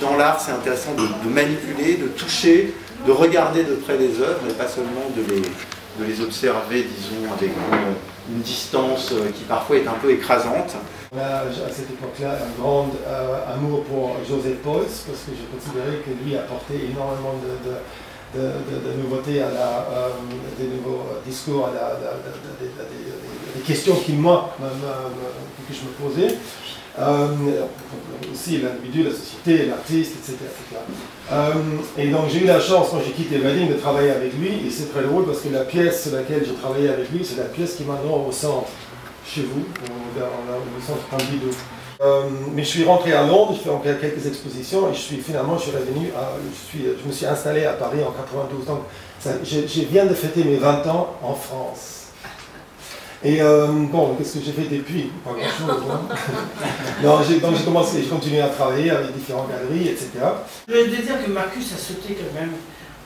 Dans l'art, c'est intéressant de manipuler, de toucher, de regarder de près les œuvres et pas seulement de les observer, disons, avec une distance qui parfois est un peu écrasante. On a à cette époque-là un grand amour pour Joseph Beuys parce que je considérais que lui apportait énormément de nouveautés, des nouveaux discours, des questions que je me posais. Aussi l'individu, la société, l'artiste, etc. Et donc j'ai eu la chance, quand j'ai quitté Wedding, de travailler avec lui, et c'est très drôle parce que la pièce sur laquelle j'ai travaillé avec lui, c'est la pièce qui est maintenant au centre, chez vous, au centre Pompidou. Mais je suis rentré à Londres, je fais quelques expositions, et finalement je suis revenu, je me suis installé à Paris en 92, donc je viens de fêter mes 20 ans en France. Et bon, qu'est-ce que j'ai fait depuis? Pas grand-chose. Non, donc j'ai continué à travailler avec différentes galeries, etc. Je veux dire que Marcus a sauté quand même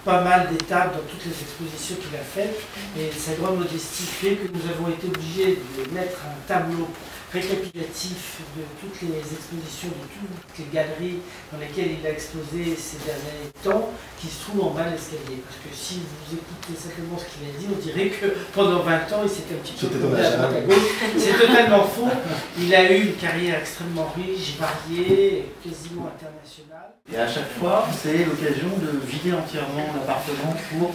pas mal d'étapes dans toutes les expositions qu'il a faites. Et sa grande modestie fait que nous avons été obligés de mettre un tableau récapitulatif de toutes les expositions, de toutes les galeries dans lesquelles il a exposé ces derniers temps, qui se trouvent en bas de l'escalier. Parce que si vous écoutez simplement ce qu'il a dit, on dirait que pendant 20 ans, il s'était un petit peu tourné à droite à gauche. C'est totalement faux. Il a eu une carrière extrêmement riche, variée, quasiment internationale. Et à chaque fois, c'est l'occasion de vider entièrement l'appartement pour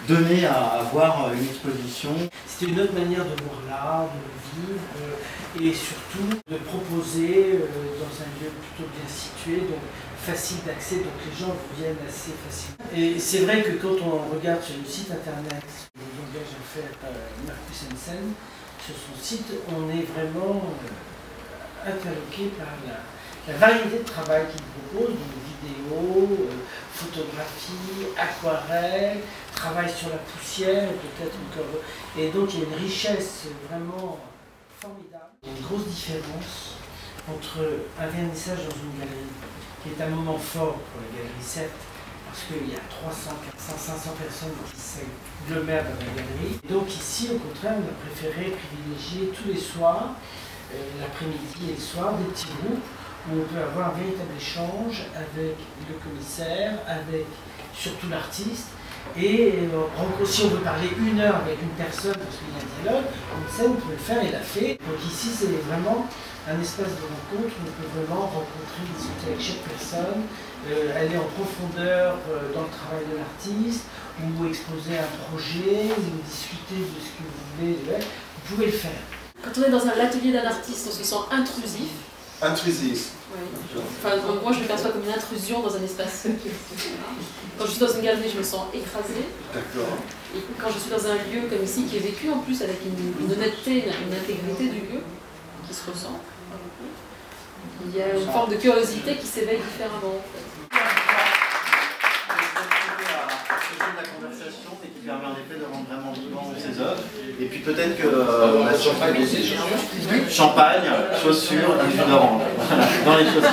donner à voir une exposition. C'était une autre manière de voir l'art, de le vivre et surtout de proposer dans un lieu plutôt bien situé, donc facile d'accès, donc les gens viennent assez facilement. Et c'est vrai que quand on regarde sur le site internet, le langage à faire Marcus Hansen, sur son site, on est vraiment interloqué par la variété de travail qu'il propose, donc vidéo, photographie, aquarelle, travail sur la poussière, peut-être encore. Et donc il y a une richesse vraiment formidable. Il y a une grosse différence entre un vernissage dans une galerie, qui est un moment fort pour la galerie, certes, parce qu'il y a 300, 400, 500 personnes qui s'agglomèrent dans la galerie. Et donc ici, au contraire, on a préféré privilégier tous les soirs, l'après-midi et le soir, des petits groupes, où on peut avoir un véritable échange avec le commissaire, avec surtout l'artiste. Et si on veut parler 1 heure avec une personne, parce qu'il y a un dialogue, une scène, on peut le faire, il l'a fait. Donc ici, c'est vraiment un espace de rencontre où on peut vraiment rencontrer, discuter avec chaque personne, aller en profondeur dans le travail de l'artiste, ou exposer un projet, ou discuter de ce que vous voulez. Vous pouvez le faire. Quand on est dans l'atelier d'un artiste, on se sent intrusif. Intrusif. Oui. Enfin, moi, je le perçois comme une intrusion dans un espace. Quand je suis dans une galerie, je me sens écrasée. D'accord. Et quand je suis dans un lieu comme ici, qui est vécu en plus avec une honnêteté, une intégrité du lieu, qui se ressent, il y a une forme de curiosité qui s'éveille différemment. En fait. La conversation et qui permet en effet de rendre vraiment vivant ces œuvres. Et puis peut-être que champagne, chaussures, un jus d'orange dans les chaussures.